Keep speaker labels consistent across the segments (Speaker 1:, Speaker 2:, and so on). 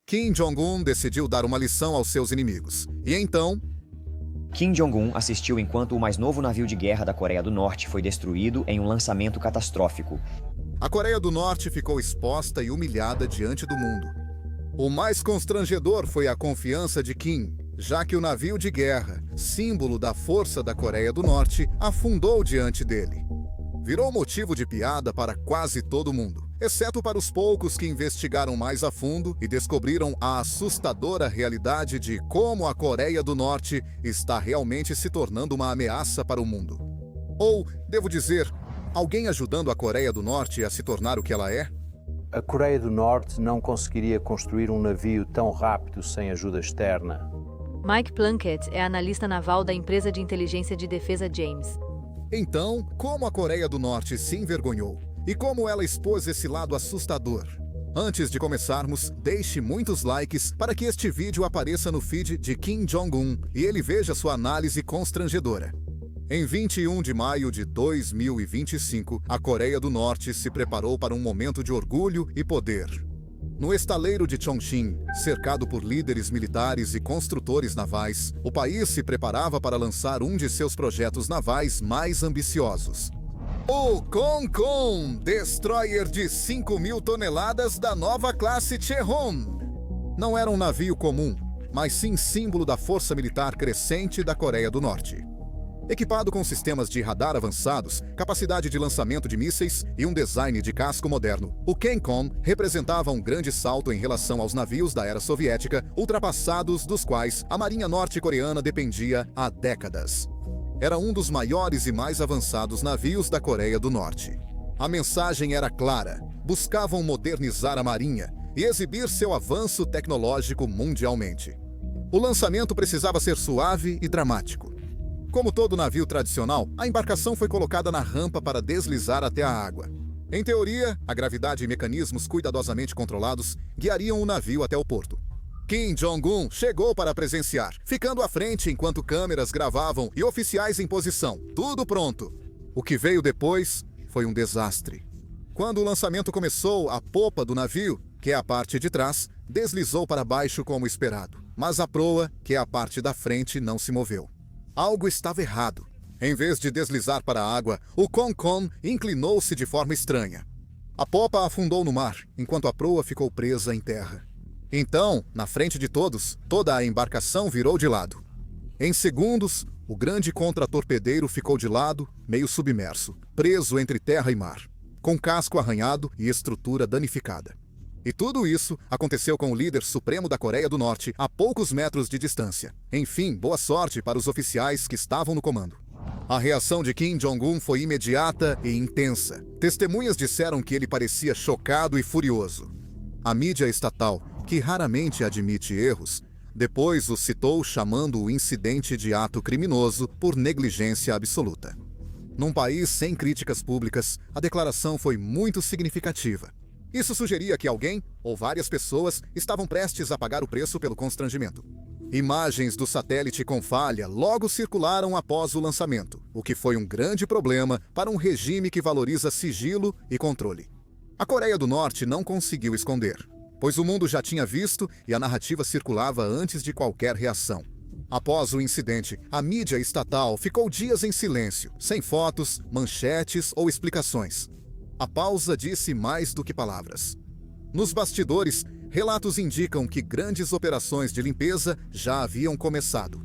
Speaker 1: Kim Jong-un decidiu dar uma lição aos seus inimigos. E então,
Speaker 2: Kim Jong-un assistiu enquanto o mais novo navio de guerra da Coreia do Norte foi destruído em um lançamento catastrófico.
Speaker 1: a Coreia do Norte ficou exposta e humilhada diante do mundo. O mais constrangedor foi a confiança de Kim, já que o navio de guerra, símbolo da força da Coreia do Norte, afundou diante dele. Virou motivo de piada para quase todo mundo, exceto para os poucos que investigaram mais a fundo e descobriram a assustadora realidade de como a Coreia do Norte está realmente se tornando uma ameaça para o mundo. Ou, devo dizer, alguém ajudando a Coreia do Norte a se tornar o que ela é?
Speaker 3: A Coreia do Norte não conseguiria construir um navio tão rápido sem ajuda externa.
Speaker 4: Mike Plunkett é analista naval da empresa de inteligência de defesa James.
Speaker 1: Então, como a Coreia do Norte se envergonhou? E como ela expôs esse lado assustador? Antes de começarmos, deixe muitos likes para que este vídeo apareça no feed de Kim Jong-un e ele veja sua análise constrangedora. Em 21 de maio de 2025, a Coreia do Norte se preparou para um momento de orgulho e poder. No estaleiro de Chongqing, cercado por líderes militares e construtores navais, o país se preparava para lançar um de seus projetos navais mais ambiciosos. O Kongkong, destroyer de 5.000 toneladas da nova classe Cheon. Não era um navio comum, mas sim símbolo da força militar crescente da Coreia do Norte. Equipado com sistemas de radar avançados, capacidade de lançamento de mísseis e um design de casco moderno, o Kongkong representava um grande salto em relação aos navios da era soviética, ultrapassados dos quais a marinha norte-coreana dependia há décadas. Era um dos maiores e mais avançados navios da Coreia do Norte. A mensagem era clara: buscavam modernizar a marinha e exibir seu avanço tecnológico mundialmente. O lançamento precisava ser suave e dramático. Como todo navio tradicional, a embarcação foi colocada na rampa para deslizar até a água. Em teoria, a gravidade e mecanismos cuidadosamente controlados guiariam o navio até o porto. Kim Jong-un chegou para presenciar, ficando à frente enquanto câmeras gravavam e oficiais em posição, tudo pronto. O que veio depois foi um desastre. Quando o lançamento começou, a popa do navio, que é a parte de trás, deslizou para baixo como esperado, mas a proa, que é a parte da frente, não se moveu. Algo estava errado. Em vez de deslizar para a água, o Kongkong inclinou-se de forma estranha. A popa afundou no mar, enquanto a proa ficou presa em terra. Então, na frente de todos, toda a embarcação virou de lado. Em segundos, o grande contratorpedeiro ficou de lado, meio submerso, preso entre terra e mar, com casco arranhado e estrutura danificada. E tudo isso aconteceu com o líder supremo da Coreia do Norte a poucos metros de distância. Enfim, boa sorte para os oficiais que estavam no comando. A reação de Kim Jong-un foi imediata e intensa. Testemunhas disseram que ele parecia chocado e furioso. A mídia estatal, que raramente admite erros, depois o citou chamando o incidente de ato criminoso por negligência absoluta. Num país sem críticas públicas, a declaração foi muito significativa. Isso sugeria que alguém, ou várias pessoas, estavam prestes a pagar o preço pelo constrangimento. Imagens do satélite com falha logo circularam após o lançamento, o que foi um grande problema para um regime que valoriza sigilo e controle. A Coreia do Norte não conseguiu esconder, pois o mundo já tinha visto e a narrativa circulava antes de qualquer reação. Após o incidente, a mídia estatal ficou dias em silêncio, sem fotos, manchetes ou explicações. A pausa disse mais do que palavras. Nos bastidores, relatos indicam que grandes operações de limpeza já haviam começado.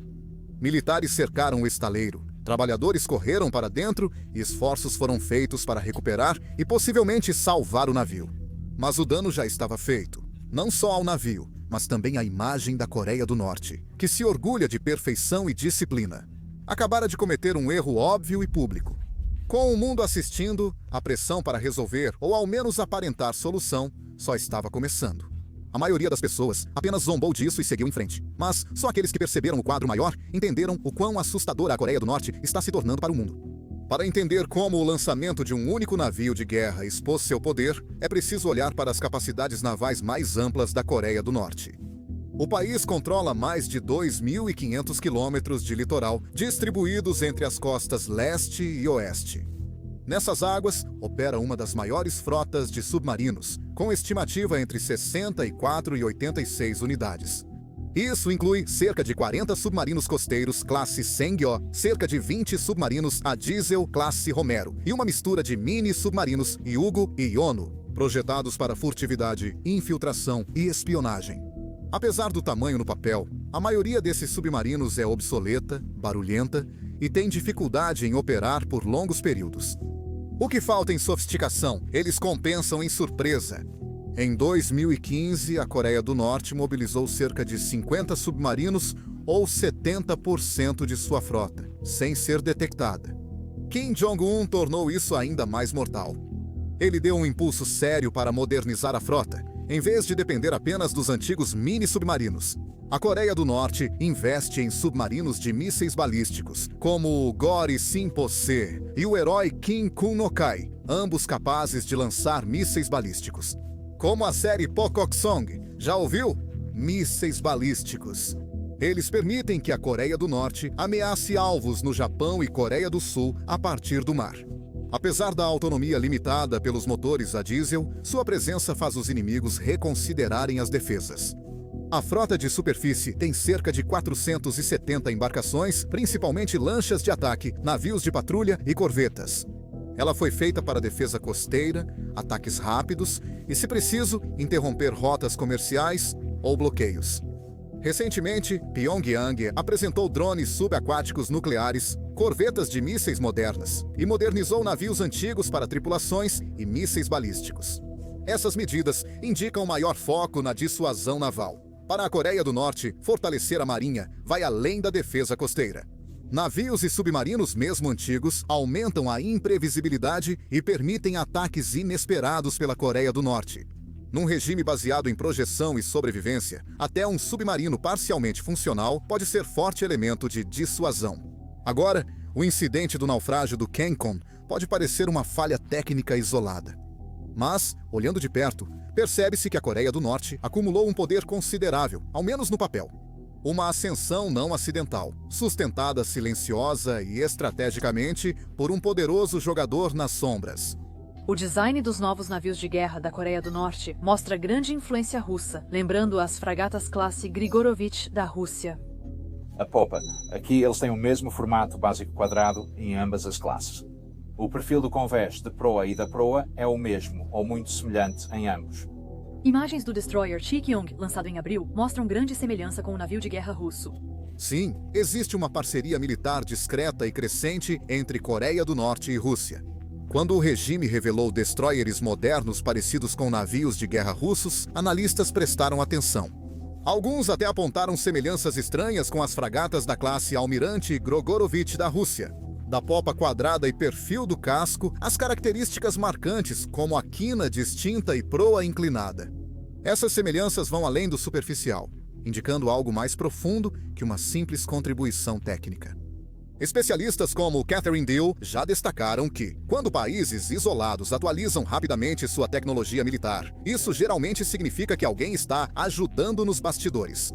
Speaker 1: Militares cercaram o estaleiro, trabalhadores correram para dentro e esforços foram feitos para recuperar e possivelmente salvar o navio. Mas o dano já estava feito, não só ao navio, mas também à imagem da Coreia do Norte, que se orgulha de perfeição e disciplina. Acabara de cometer um erro óbvio e público. Com o mundo assistindo, a pressão para resolver, ou ao menos aparentar solução, só estava começando. A maioria das pessoas apenas zombou disso e seguiu em frente. Mas só aqueles que perceberam o quadro maior entenderam o quão assustadora a Coreia do Norte está se tornando para o mundo. Para entender como o lançamento de um único navio de guerra expôs seu poder, é preciso olhar para as capacidades navais mais amplas da Coreia do Norte. O país controla mais de 2.500 quilômetros de litoral, distribuídos entre as costas leste e oeste. Nessas águas, opera uma das maiores frotas de submarinos, com estimativa entre 64 e 86 unidades. Isso inclui cerca de 40 submarinos costeiros classe Sengyo, cerca de 20 submarinos a diesel classe Romero e uma mistura de mini-submarinos Hyugo e Yono, projetados para furtividade, infiltração e espionagem. Apesar do tamanho no papel, a maioria desses submarinos é obsoleta, barulhenta e tem dificuldade em operar por longos períodos. O que falta em sofisticação, eles compensam em surpresa. Em 2015, a Coreia do Norte mobilizou cerca de 50 submarinos ou 70% de sua frota, sem ser detectada. Kim Jong-un tornou isso ainda mais mortal. Ele deu um impulso sério para modernizar a frota, em vez de depender apenas dos antigos mini-submarinos. A Coreia do Norte investe em submarinos de mísseis balísticos, como o Gori Sinpo-se e o herói Kim Kun-no-kai, ambos capazes de lançar mísseis balísticos. Como a série Pokoksong, já ouviu? Mísseis balísticos. Eles permitem que a Coreia do Norte ameace alvos no Japão e Coreia do Sul a partir do mar. Apesar da autonomia limitada pelos motores a diesel, sua presença faz os inimigos reconsiderarem as defesas. A frota de superfície tem cerca de 470 embarcações, principalmente lanchas de ataque, navios de patrulha e corvetas. Ela foi feita para defesa costeira, ataques rápidos e, se preciso, interromper rotas comerciais ou bloqueios. Recentemente, Pyongyang apresentou drones subaquáticos nucleares, corvetas de mísseis modernas e modernizou navios antigos para tripulações e mísseis balísticos. Essas medidas indicam maior foco na dissuasão naval. Para a Coreia do Norte, fortalecer a marinha vai além da defesa costeira. Navios e submarinos, mesmo antigos, aumentam a imprevisibilidade e permitem ataques inesperados pela Coreia do Norte. Num regime baseado em projeção e sobrevivência, até um submarino parcialmente funcional pode ser forte elemento de dissuasão. Agora, o incidente do naufrágio do Kenkon pode parecer uma falha técnica isolada. Mas, olhando de perto, percebe-se que a Coreia do Norte acumulou um poder considerável, ao menos no papel. Uma ascensão não acidental, sustentada silenciosa e estrategicamente por um poderoso jogador nas sombras.
Speaker 4: O design dos novos navios de guerra da Coreia do Norte mostra grande influência russa, lembrando as fragatas classe Grigorovich da Rússia.
Speaker 3: A popa. Aqui eles têm o mesmo formato básico quadrado em ambas as classes. O perfil do convés de proa e da proa é o mesmo, ou muito semelhante em ambos.
Speaker 4: Imagens do destroyer Chikyong, lançado em abril, mostram grande semelhança com o navio de guerra russo.
Speaker 1: Sim, existe uma parceria militar discreta e crescente entre Coreia do Norte e Rússia. Quando o regime revelou destroyers modernos parecidos com navios de guerra russos, analistas prestaram atenção. Alguns até apontaram semelhanças estranhas com as fragatas da classe Almirante Grigorovich da Rússia. Da popa quadrada e perfil do casco, as características marcantes como a quina distinta e proa inclinada. Essas semelhanças vão além do superficial, indicando algo mais profundo que uma simples contribuição técnica. Especialistas como Catherine Deal já destacaram que, quando países isolados atualizam rapidamente sua tecnologia militar, isso geralmente significa que alguém está ajudando nos bastidores.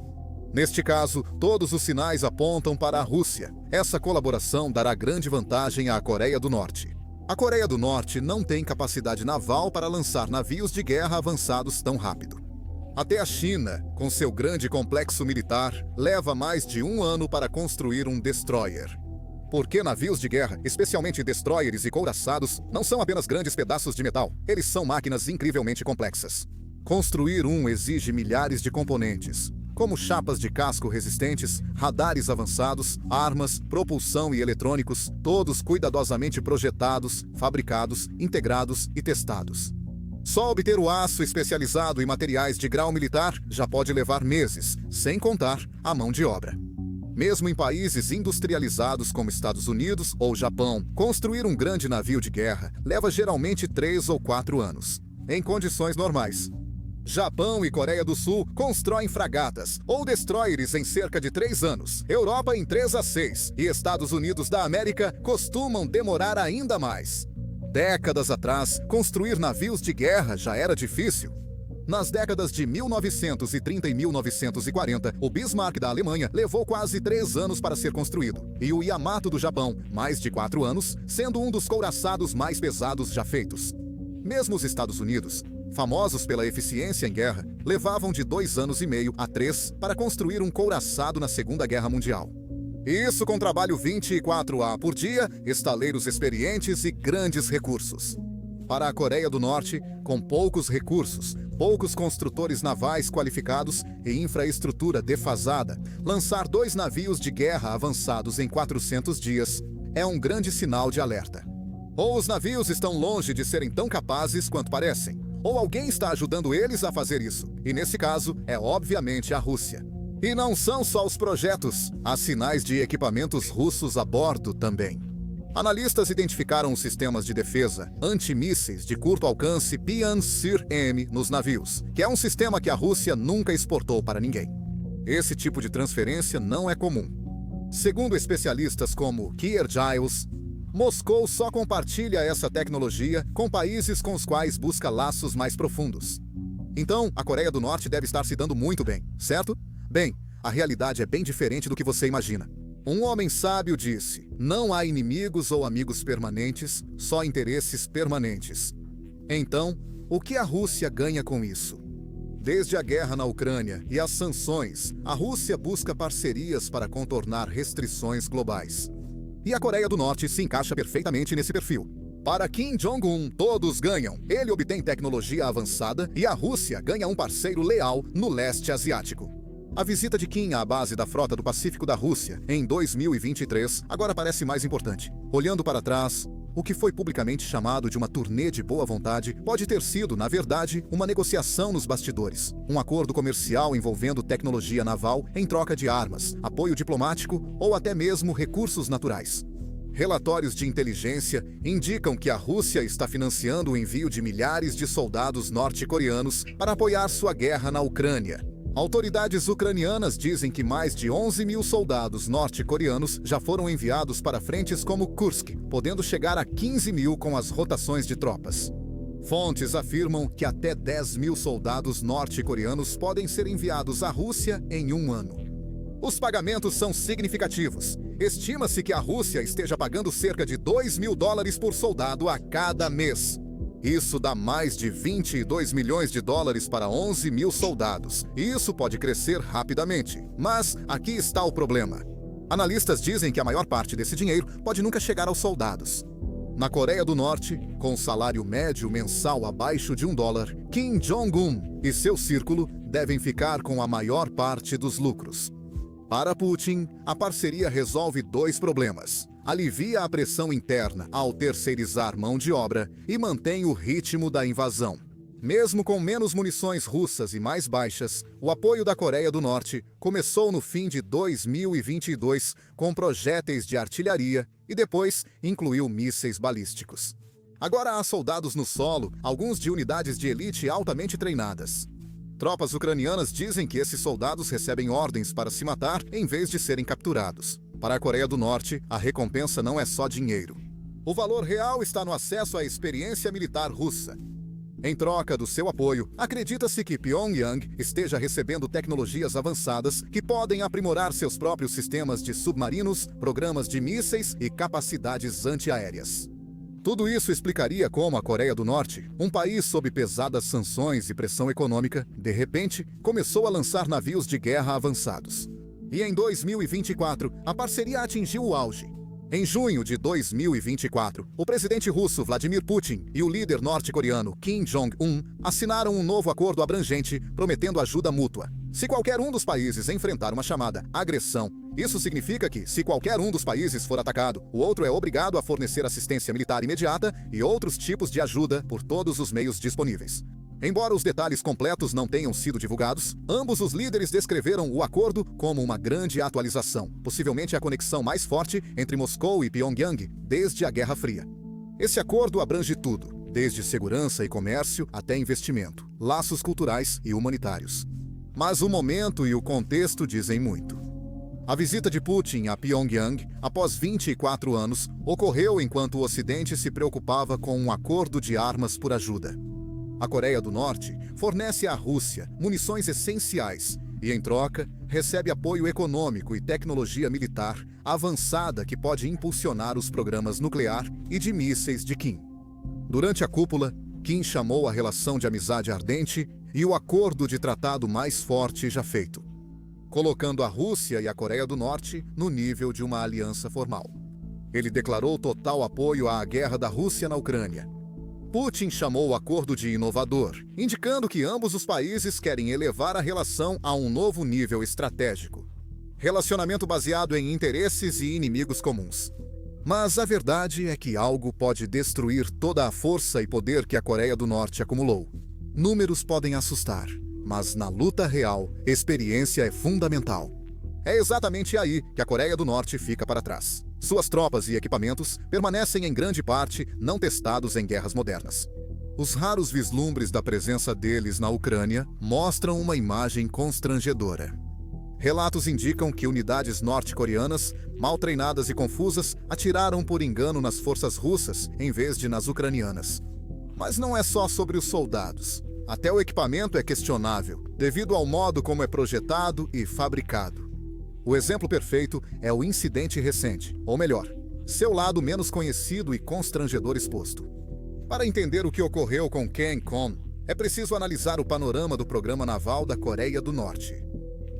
Speaker 1: Neste caso, todos os sinais apontam para a Rússia. Essa colaboração dará grande vantagem à Coreia do Norte. A Coreia do Norte não tem capacidade naval para lançar navios de guerra avançados tão rápido. Até a China, com seu grande complexo militar, leva mais de 1 ano para construir um destroyer. Porque navios de guerra, especialmente destroyers e couraçados, não são apenas grandes pedaços de metal. Eles são máquinas incrivelmente complexas. Construir um exige milhares de componentes, como chapas de casco resistentes, radares avançados, armas, propulsão e eletrônicos, todos cuidadosamente projetados, fabricados, integrados e testados. Só obter o aço especializado e materiais de grau militar já pode levar meses, sem contar a mão de obra. Mesmo em países industrializados como Estados Unidos ou Japão, construir um grande navio de guerra leva geralmente 3 ou 4 anos, em condições normais. Japão e Coreia do Sul constroem fragatas ou destroyers em cerca de 3 anos, Europa em 3 a 6 e Estados Unidos da América costumam demorar ainda mais. Décadas atrás, construir navios de guerra já era difícil. Nas décadas de 1930 e 1940, o Bismarck da Alemanha levou quase 3 anos para ser construído, e o Yamato do Japão, mais de 4 anos, sendo um dos couraçados mais pesados já feitos. Mesmo os Estados Unidos, famosos pela eficiência em guerra, levavam de 2 anos e meio a 3 para construir um couraçado na Segunda Guerra Mundial. Isso com trabalho 24 por dia, estaleiros experientes e grandes recursos. Para a Coreia do Norte, com poucos recursos, poucos construtores navais qualificados e infraestrutura defasada, lançar 2 navios de guerra avançados em 400 dias é um grande sinal de alerta. Ou os navios estão longe de serem tão capazes quanto parecem, ou alguém está ajudando eles a fazer isso, e nesse caso é obviamente a Rússia. E não são só os projetos, há sinais de equipamentos russos a bordo também. Analistas identificaram os sistemas de defesa antimísseis de curto alcance Pian-Sir-M nos navios, que é um sistema que a Rússia nunca exportou para ninguém. Esse tipo de transferência não é comum. Segundo especialistas como Keir Giles, Moscou só compartilha essa tecnologia com países com os quais busca laços mais profundos. Então, a Coreia do Norte deve estar se dando muito bem, certo? Bem, a realidade é bem diferente do que você imagina. Um homem sábio disse: não há inimigos ou amigos permanentes, só interesses permanentes. Então, o que a Rússia ganha com isso? Desde a guerra na Ucrânia e as sanções, a Rússia busca parcerias para contornar restrições globais. E a Coreia do Norte se encaixa perfeitamente nesse perfil. Para Kim Jong-un, todos ganham. Ele obtém tecnologia avançada e a Rússia ganha um parceiro leal no leste asiático. A visita de Kim à base da Frota do Pacífico da Rússia em 2023 agora parece mais importante. Olhando para trás, o que foi publicamente chamado de uma turnê de boa vontade pode ter sido, na verdade, uma negociação nos bastidores. Um acordo comercial envolvendo tecnologia naval em troca de armas, apoio diplomático ou até mesmo recursos naturais. Relatórios de inteligência indicam que a Rússia está financiando o envio de milhares de soldados norte-coreanos para apoiar sua guerra na Ucrânia. Autoridades ucranianas dizem que mais de 11 mil soldados norte-coreanos já foram enviados para frentes como Kursk, podendo chegar a 15 mil com as rotações de tropas. Fontes afirmam que até 10 mil soldados norte-coreanos podem ser enviados à Rússia em um ano. Os pagamentos são significativos. Estima-se que a Rússia esteja pagando cerca de $2.000 por soldado a cada mês. Isso dá mais de $22 milhões para 11 mil soldados, e isso pode crescer rapidamente. Mas aqui está o problema. Analistas dizem que a maior parte desse dinheiro pode nunca chegar aos soldados. Na Coreia do Norte, com salário médio mensal abaixo de $1, Kim Jong-un e seu círculo devem ficar com a maior parte dos lucros. Para Putin, a parceria resolve 2 problemas. Alivia a pressão interna ao terceirizar mão de obra e mantém o ritmo da invasão. Mesmo com menos munições russas e mais baixas, o apoio da Coreia do Norte começou no fim de 2022 com projéteis de artilharia e depois incluiu mísseis balísticos. Agora há soldados no solo, alguns de unidades de elite altamente treinadas. Tropas ucranianas dizem que esses soldados recebem ordens para se matar em vez de serem capturados. Para a Coreia do Norte, a recompensa não é só dinheiro. O valor real está no acesso à experiência militar russa. Em troca do seu apoio, acredita-se que Pyongyang esteja recebendo tecnologias avançadas que podem aprimorar seus próprios sistemas de submarinos, programas de mísseis e capacidades antiaéreas. Tudo isso explicaria como a Coreia do Norte, um país sob pesadas sanções e pressão econômica, de repente, começou a lançar navios de guerra avançados. E em 2024, a parceria atingiu o auge. Em junho de 2024, o presidente russo Vladimir Putin e o líder norte-coreano Kim Jong-un assinaram um novo acordo abrangente, prometendo ajuda mútua. Se qualquer um dos países enfrentar uma chamada agressão, isso significa que, se qualquer um dos países for atacado, o outro é obrigado a fornecer assistência militar imediata e outros tipos de ajuda por todos os meios disponíveis. Embora os detalhes completos não tenham sido divulgados, ambos os líderes descreveram o acordo como uma grande atualização, possivelmente a conexão mais forte entre Moscou e Pyongyang desde a Guerra Fria. Esse acordo abrange tudo, desde segurança e comércio até investimento, laços culturais e humanitários. Mas o momento e o contexto dizem muito. A visita de Putin a Pyongyang, após 24 anos, ocorreu enquanto o Ocidente se preocupava com um acordo de armas por ajuda. A Coreia do Norte fornece à Rússia munições essenciais e, em troca, recebe apoio econômico e tecnologia militar avançada que pode impulsionar os programas nuclear e de mísseis de Kim. Durante a cúpula, Kim chamou a relação de amizade ardente e o acordo de tratado mais forte já feito, colocando a Rússia e a Coreia do Norte no nível de uma aliança formal. Ele declarou total apoio à guerra da Rússia na Ucrânia. Putin chamou o acordo de inovador, indicando que ambos os países querem elevar a relação a um novo nível estratégico. Relacionamento baseado em interesses e inimigos comuns. Mas a verdade é que algo pode destruir toda a força e poder que a Coreia do Norte acumulou. Números podem assustar, mas na luta real, experiência é fundamental. É exatamente aí que a Coreia do Norte fica para trás. Suas tropas e equipamentos permanecem em grande parte não testados em guerras modernas. Os raros vislumbres da presença deles na Ucrânia mostram uma imagem constrangedora. Relatos indicam que unidades norte-coreanas, mal treinadas e confusas, atiraram por engano nas forças russas em vez de nas ucranianas. Mas não é só sobre os soldados. Até o equipamento é questionável, devido ao modo como é projetado e fabricado. O exemplo perfeito é o incidente recente, ou melhor, seu lado menos conhecido e constrangedor exposto. Para entender o que ocorreu com CANCOM, é preciso analisar o panorama do programa naval da Coreia do Norte.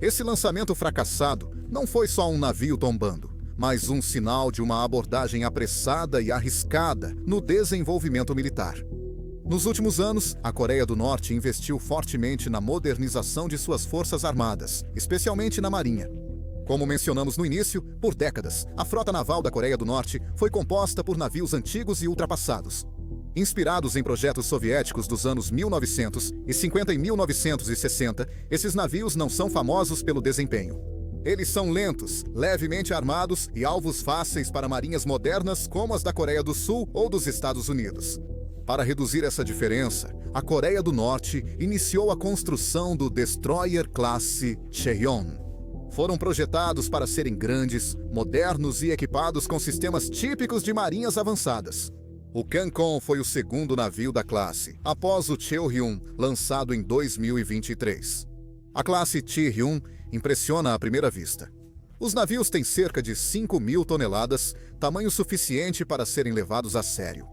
Speaker 1: Esse lançamento fracassado não foi só um navio tombando, mas um sinal de uma abordagem apressada e arriscada no desenvolvimento militar. Nos últimos anos, a Coreia do Norte investiu fortemente na modernização de suas forças armadas, especialmente na Marinha. Como mencionamos no início, por décadas, a frota naval da Coreia do Norte foi composta por navios antigos e ultrapassados. Inspirados em projetos soviéticos dos anos 1950 e 1960, esses navios não são famosos pelo desempenho. Eles são lentos, levemente armados e alvos fáceis para marinhas modernas como as da Coreia do Sul ou dos Estados Unidos. Para reduzir essa diferença, a Coreia do Norte iniciou a construção do destroyer classe Cheon. Foram projetados para serem grandes, modernos e equipados com sistemas típicos de marinhas avançadas. O CANCOM foi o segundo navio da classe, após o Cheohyun, lançado em 2023. A classe Cheohyun impressiona à primeira vista. Os navios têm cerca de 5.000 toneladas, tamanho suficiente para serem levados a sério.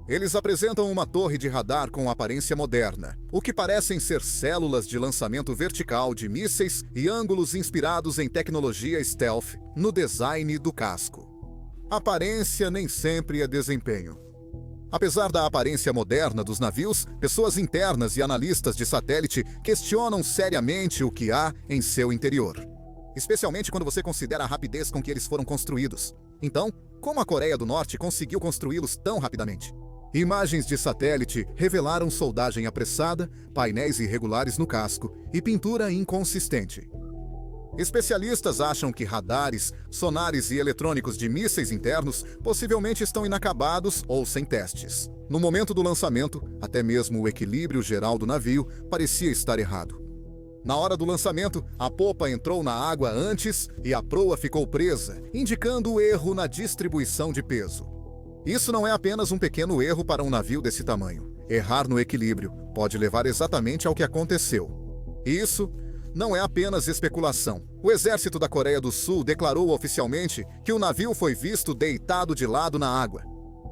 Speaker 1: Eles apresentam uma torre de radar com aparência moderna, o que parecem ser células de lançamento vertical de mísseis e ângulos inspirados em tecnologia stealth no design do casco. Aparência nem sempre é desempenho. Apesar da aparência moderna dos navios, pessoas internas e analistas de satélite questionam seriamente o que há em seu interior, especialmente quando você considera a rapidez com que eles foram construídos. Então, como a Coreia do Norte conseguiu construí-los tão rapidamente? Imagens de satélite revelaram soldagem apressada, painéis irregulares no casco e pintura inconsistente. Especialistas acham que radares, sonares e eletrônicos de mísseis internos possivelmente estão inacabados ou sem testes. No momento do lançamento, até mesmo o equilíbrio geral do navio parecia estar errado. Na hora do lançamento, a popa entrou na água antes e a proa ficou presa, indicando o erro na distribuição de peso. Isso não é apenas um pequeno erro para um navio desse tamanho. Errar no equilíbrio pode levar exatamente ao que aconteceu. Isso não é apenas especulação. O exército da Coreia do Sul declarou oficialmente que o navio foi visto deitado de lado na água.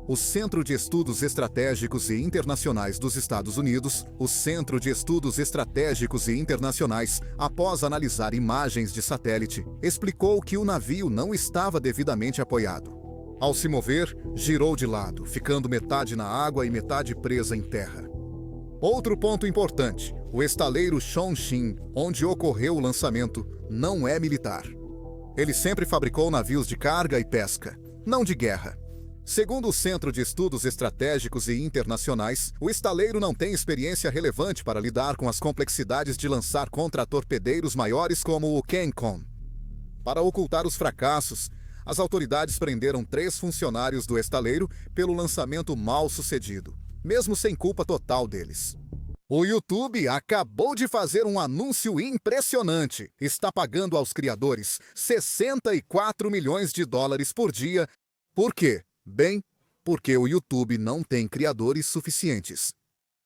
Speaker 1: O Centro de Estudos Estratégicos e Internacionais dos Estados Unidos, o Centro de Estudos Estratégicos e Internacionais, após analisar imagens de satélite, explicou que o navio não estava devidamente apoiado. Ao se mover, girou de lado, ficando metade na água e metade presa em terra. Outro ponto importante, o estaleiro Chongqing, onde ocorreu o lançamento, não é militar. Ele sempre fabricou navios de carga e pesca, não de guerra. Segundo o Centro de Estudos Estratégicos e Internacionais, o estaleiro não tem experiência relevante para lidar com as complexidades de lançar contra-torpedeiros maiores como o CANCOM. Para ocultar os fracassos, as autoridades prenderam 3 funcionários do estaleiro pelo lançamento mal sucedido, mesmo sem culpa total deles. O YouTube acabou de fazer um anúncio impressionante. Está pagando aos criadores 64 milhões de dólares por dia. Por quê? Bem, porque o YouTube não tem criadores suficientes.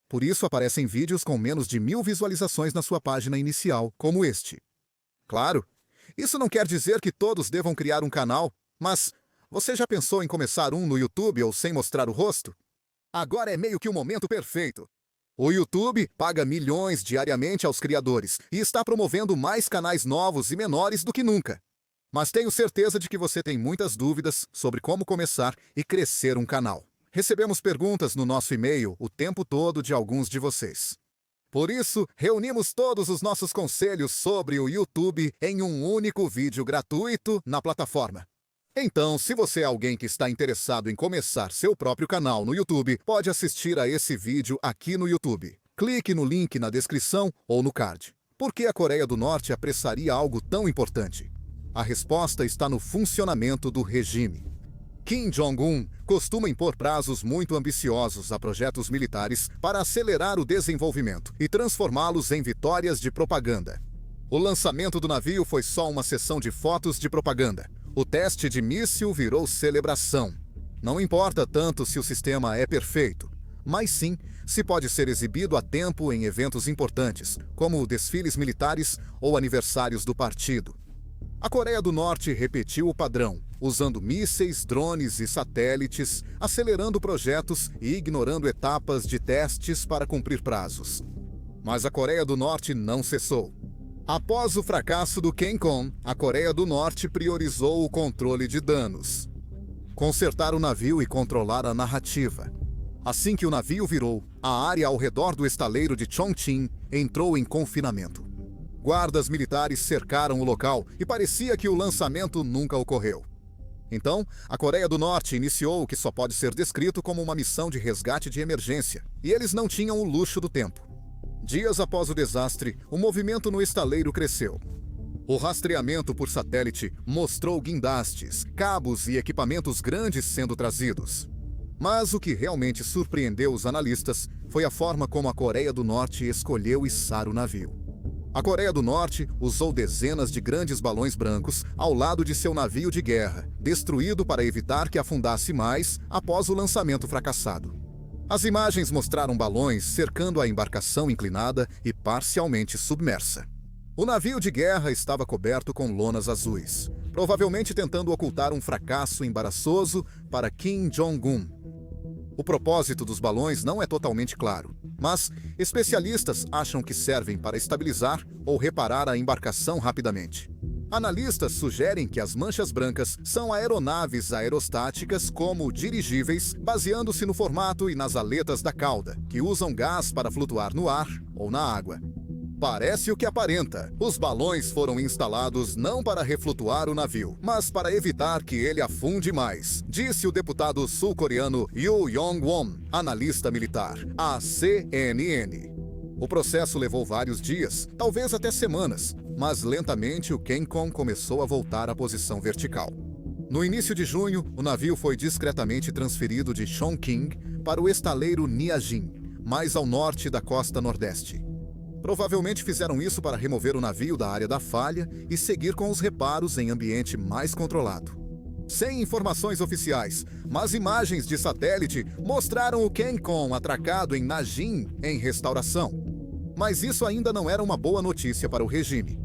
Speaker 1: Por isso aparecem vídeos com menos de 1000 visualizações na sua página inicial, como este. Claro, isso não quer dizer que todos devam criar um canal, mas você já pensou em começar um no YouTube ou sem mostrar o rosto? Agora é meio que o momento perfeito. O YouTube paga milhões diariamente aos criadores e está promovendo mais canais novos e menores do que nunca. Mas tenho certeza de que você tem muitas dúvidas sobre como começar e crescer um canal. Recebemos perguntas no nosso e-mail o tempo todo de alguns de vocês. Por isso, reunimos todos os nossos conselhos sobre o YouTube em um único vídeo gratuito na plataforma. Então, se você é alguém que está interessado em começar seu próprio canal no YouTube, pode assistir a esse vídeo aqui no YouTube. Clique no link na descrição ou no card. Por que a Coreia do Norte apressaria algo tão importante? A resposta está no funcionamento do regime. Kim Jong-un costuma impor prazos muito ambiciosos a projetos militares para acelerar o desenvolvimento e transformá-los em vitórias de propaganda. O lançamento do navio foi só uma sessão de fotos de propaganda. O teste de míssil virou celebração. Não importa tanto se o sistema é perfeito, mas sim se pode ser exibido a tempo em eventos importantes, como desfiles militares ou aniversários do partido. A Coreia do Norte repetiu o padrão, usando mísseis, drones e satélites, acelerando projetos e ignorando etapas de testes para cumprir prazos. Mas a Coreia do Norte não cessou. Após o fracasso do Kencon, a Coreia do Norte priorizou o controle de danos. Consertar o navio e controlar a narrativa. Assim que o navio virou, a área ao redor do estaleiro de Chongqing entrou em confinamento. Guardas militares cercaram o local e parecia que o lançamento nunca ocorreu. Então, a Coreia do Norte iniciou o que só pode ser descrito como uma missão de resgate de emergência, e eles não tinham o luxo do tempo. Dias após o desastre, o movimento no estaleiro cresceu. O rastreamento por satélite mostrou guindastes, cabos e equipamentos grandes sendo trazidos. Mas o que realmente surpreendeu os analistas foi a forma como a Coreia do Norte escolheu içar o navio. A Coreia do Norte usou dezenas de grandes balões brancos ao lado de seu navio de guerra, destruído para evitar que afundasse mais após o lançamento fracassado. As imagens mostraram balões cercando a embarcação inclinada e parcialmente submersa. O navio de guerra estava coberto com lonas azuis, provavelmente tentando ocultar um fracasso embaraçoso para Kim Jong-un. O propósito dos balões não é totalmente claro, mas especialistas acham que servem para estabilizar ou reparar a embarcação rapidamente. Analistas sugerem que as manchas brancas são aeronaves aerostáticas como dirigíveis, baseando-se no formato e nas aletas da cauda, que usam gás para flutuar no ar ou na água. Parece o que aparenta. Os balões foram instalados não para reflutuar o navio, mas para evitar que ele afunde mais, disse o deputado sul-coreano Yoo Yong-won, analista militar, à CNN. O processo levou vários dias, talvez até semanas, mas lentamente o Kencon começou a voltar à posição vertical. No início de junho, o navio foi discretamente transferido de Chongqing para o estaleiro Niajin, mais ao norte da costa nordeste. Provavelmente fizeram isso para remover o navio da área da falha e seguir com os reparos em ambiente mais controlado. Sem informações oficiais, mas imagens de satélite mostraram o Kencon atracado em Najin em restauração. Mas isso ainda não era uma boa notícia para o regime.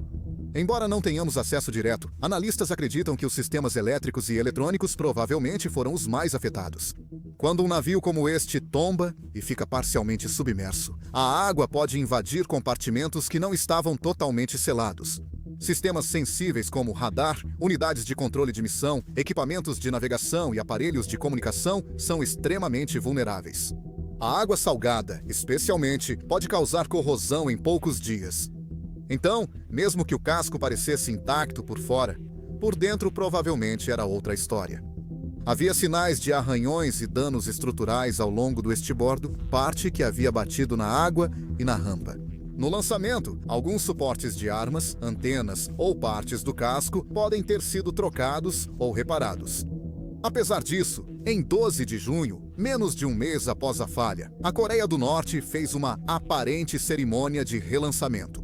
Speaker 1: Embora não tenhamos acesso direto, analistas acreditam que os sistemas elétricos e eletrônicos provavelmente foram os mais afetados. Quando um navio como este tomba e fica parcialmente submerso, a água pode invadir compartimentos que não estavam totalmente selados. Sistemas sensíveis como radar, unidades de controle de missão, equipamentos de navegação e aparelhos de comunicação são extremamente vulneráveis. A água salgada, especialmente, pode causar corrosão em poucos dias. Então, mesmo que o casco parecesse intacto por fora, por dentro provavelmente era outra história. Havia sinais de arranhões e danos estruturais ao longo do estibordo, parte que havia batido na água e na rampa. No lançamento, alguns suportes de armas, antenas ou partes do casco podem ter sido trocados ou reparados. Apesar disso, em 12 de junho, menos de um mês após a falha, a Coreia do Norte fez uma aparente cerimônia de relançamento.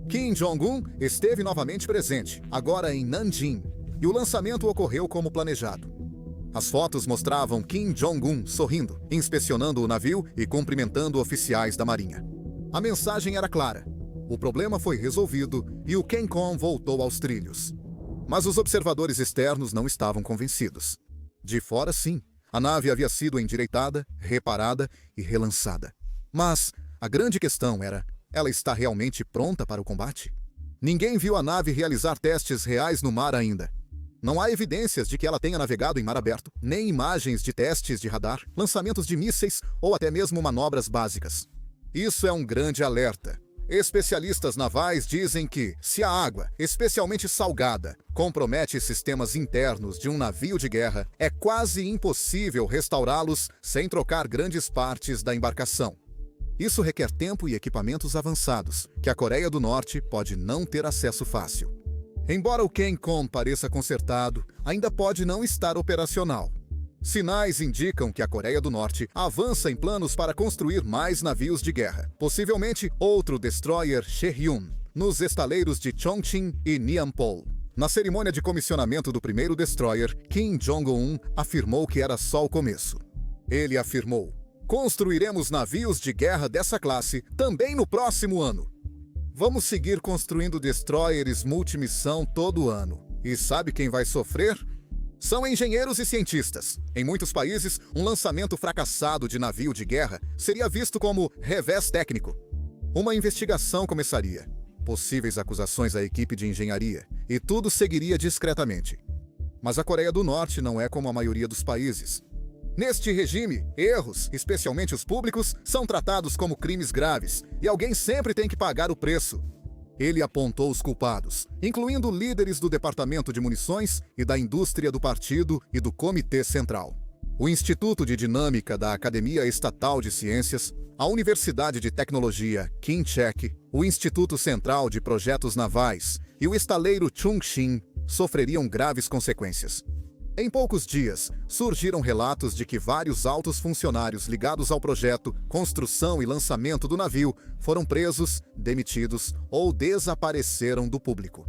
Speaker 1: Kim Jong-un esteve novamente presente, agora em Nanjing, e o lançamento ocorreu como planejado. As fotos mostravam Kim Jong-un sorrindo, inspecionando o navio e cumprimentando oficiais da marinha. A mensagem era clara. O problema foi resolvido e o CENTCOM voltou aos trilhos. Mas os observadores externos não estavam convencidos. De fora, sim, a nave havia sido endireitada, reparada e relançada. Mas a grande questão era: ela está realmente pronta para o combate? Ninguém viu a nave realizar testes reais no mar ainda. Não há evidências de que ela tenha navegado em mar aberto, nem imagens de testes de radar, lançamentos de mísseis ou até mesmo manobras básicas. Isso é um grande alerta. Especialistas navais dizem que, se a água, especialmente salgada, compromete sistemas internos de um navio de guerra, é quase impossível restaurá-los sem trocar grandes partes da embarcação. Isso requer tempo e equipamentos avançados, que a Coreia do Norte pode não ter acesso fácil. Embora o CENTCOM pareça consertado, ainda pode não estar operacional. Sinais indicam que a Coreia do Norte avança em planos para construir mais navios de guerra, possivelmente outro destroyer Cheryun, nos estaleiros de Chongqing e Nianpol. Na cerimônia de comissionamento do primeiro destroyer, Kim Jong-un afirmou que era só o começo. Ele afirmou: "Construiremos navios de guerra dessa classe também no próximo ano. Vamos seguir construindo destroyers multimissão todo ano. E sabe quem vai sofrer? São engenheiros e cientistas. Em muitos países, um lançamento fracassado de navio de guerra seria visto como revés técnico. Uma investigação começaria, possíveis acusações à equipe de engenharia, e tudo seguiria discretamente. Mas a Coreia do Norte não é como a maioria dos países. Neste regime, erros, especialmente os públicos, são tratados como crimes graves, e alguém sempre tem que pagar o preço." Ele apontou os culpados, incluindo líderes do Departamento de Munições e da indústria do partido e do Comitê Central. O Instituto de Dinâmica da Academia Estatal de Ciências, a Universidade de Tecnologia Kim-Chek, o Instituto Central de Projetos Navais e o estaleiro Chongqing sofreriam graves consequências. Em poucos dias, surgiram relatos de que vários altos funcionários ligados ao projeto, construção e lançamento do navio foram presos, demitidos ou desapareceram do público.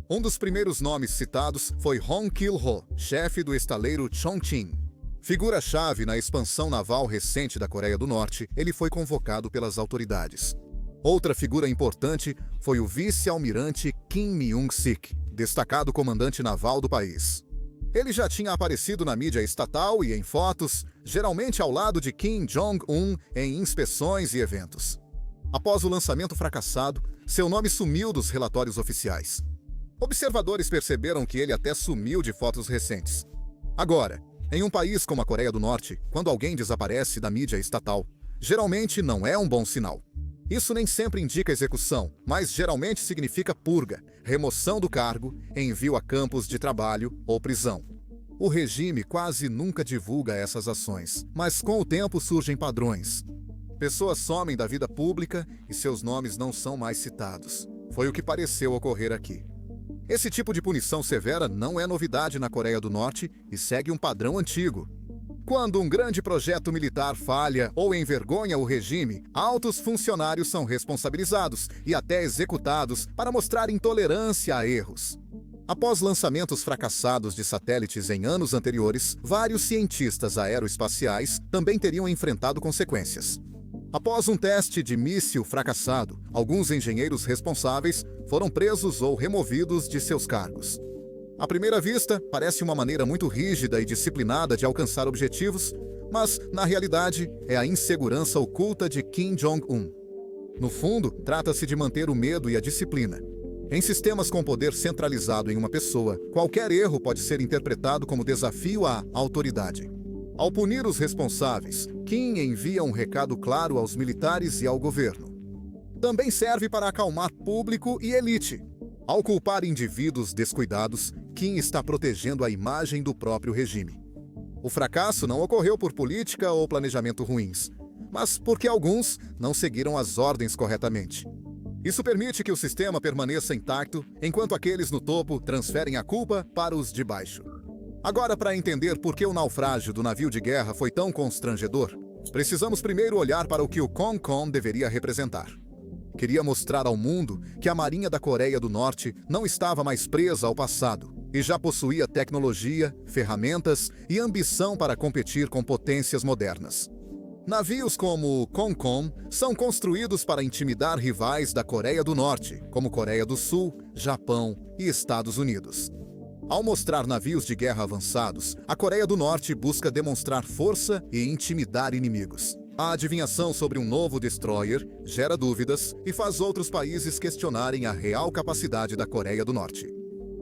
Speaker 1: Um dos primeiros nomes citados foi Hong Kil-ho, chefe do estaleiro Chongqing. Figura-chave na expansão naval recente da Coreia do Norte, ele foi convocado pelas autoridades. Outra figura importante foi o vice-almirante Kim Myung-sik, destacado comandante naval do país. Ele já tinha aparecido na mídia estatal e em fotos, geralmente ao lado de Kim Jong-un em inspeções e eventos. Após o lançamento fracassado, seu nome sumiu dos relatórios oficiais. Observadores perceberam que ele até sumiu de fotos recentes. Agora, em um país como a Coreia do Norte, quando alguém desaparece da mídia estatal, geralmente não é um bom sinal. Isso nem sempre indica execução, mas geralmente significa purga, remoção do cargo, envio a campos de trabalho ou prisão. O regime quase nunca divulga essas ações, mas com o tempo surgem padrões. Pessoas somem da vida pública e seus nomes não são mais citados. Foi o que pareceu ocorrer aqui. Esse tipo de punição severa não é novidade na Coreia do Norte e segue um padrão antigo. Quando um grande projeto militar falha ou envergonha o regime, altos funcionários são responsabilizados e até executados para mostrar intolerância a erros. Após lançamentos fracassados de satélites em anos anteriores, vários cientistas aeroespaciais também teriam enfrentado consequências. Após um teste de míssil fracassado, alguns engenheiros responsáveis foram presos ou removidos de seus cargos. À primeira vista, parece uma maneira muito rígida e disciplinada de alcançar objetivos, mas, na realidade, é a insegurança oculta de Kim Jong-un. No fundo, trata-se de manter o medo e a disciplina. Em sistemas com poder centralizado em uma pessoa, qualquer erro pode ser interpretado como desafio à autoridade. Ao punir os responsáveis, Kim envia um recado claro aos militares e ao governo. Também serve para acalmar público e elite. Ao culpar indivíduos descuidados, Kim está protegendo a imagem do próprio regime. O fracasso não ocorreu por política ou planejamento ruins, mas porque alguns não seguiram as ordens corretamente. Isso permite que o sistema permaneça intacto, enquanto aqueles no topo transferem a culpa para os de baixo. Agora, para entender por que o naufrágio do navio de guerra foi tão constrangedor, precisamos primeiro olhar para o que o CENTCOM deveria representar. Queria mostrar ao mundo que a Marinha da Coreia do Norte não estava mais presa ao passado. e já possuía tecnologia, ferramentas e ambição para competir com potências modernas. Navios como o CONCOM são construídos para intimidar rivais da Coreia do Norte, como Coreia do Sul, Japão e Estados Unidos. Ao mostrar navios de guerra avançados, a Coreia do Norte busca demonstrar força e intimidar inimigos. A adivinhação sobre um novo destroyer gera dúvidas e faz outros países questionarem a real capacidade da Coreia do Norte.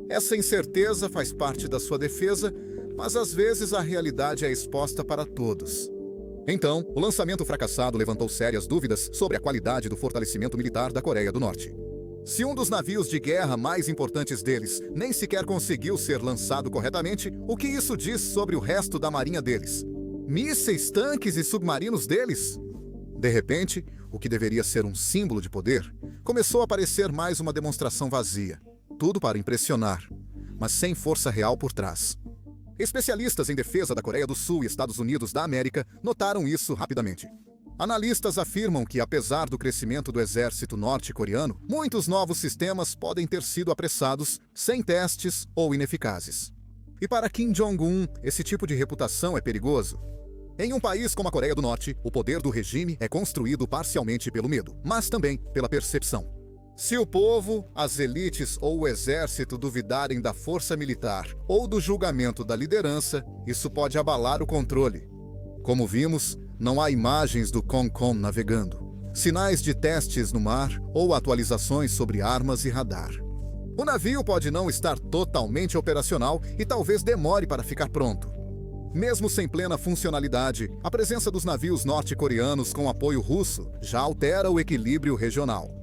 Speaker 1: Essa incerteza faz parte da sua defesa, mas às vezes a realidade é exposta para todos. Então, o lançamento fracassado levantou sérias dúvidas sobre a qualidade do fortalecimento militar da Coreia do Norte. Se um dos navios de guerra mais importantes deles nem sequer conseguiu ser lançado corretamente, o que isso diz sobre o resto da marinha deles? Mísseis, tanques e submarinos deles? De repente, o que deveria ser um símbolo de poder começou a parecer mais uma demonstração vazia. Tudo para impressionar, mas sem força real por trás. Especialistas em defesa da Coreia do Sul e Estados Unidos da América notaram isso rapidamente. Analistas afirmam que, apesar do crescimento do exército norte-coreano, muitos novos sistemas podem ter sido apressados, sem testes ou ineficazes. E para Kim Jong-un, esse tipo de reputação é perigoso. Em um país como a Coreia do Norte, o poder do regime é construído parcialmente pelo medo, mas também pela percepção. Se o povo, as elites ou o exército duvidarem da força militar ou do julgamento da liderança, isso pode abalar o controle. Como vimos, não há imagens do CONCOM navegando, sinais de testes no mar ou atualizações sobre armas e radar. O navio pode não estar totalmente operacional e talvez demore para ficar pronto. Mesmo sem plena funcionalidade, a presença dos navios norte-coreanos com apoio russo já altera o equilíbrio regional.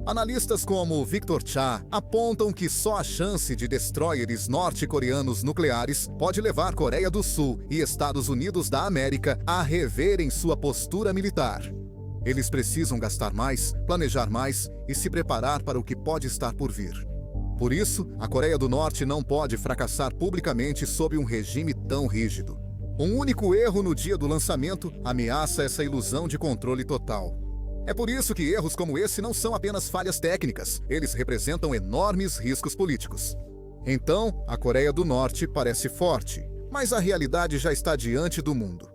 Speaker 1: Analistas como Victor Cha apontam que só a chance de destroyers norte-coreanos nucleares pode levar Coreia do Sul e Estados Unidos da América a reverem sua postura militar. Eles precisam gastar mais, planejar mais e se preparar para o que pode estar por vir. Por isso, a Coreia do Norte não pode fracassar publicamente sob um regime tão rígido. Um único erro no dia do lançamento ameaça essa ilusão de controle total. É por isso que erros como esse não são apenas falhas técnicas, eles representam enormes riscos políticos. Então, a Coreia do Norte parece forte, mas a realidade já está diante do mundo.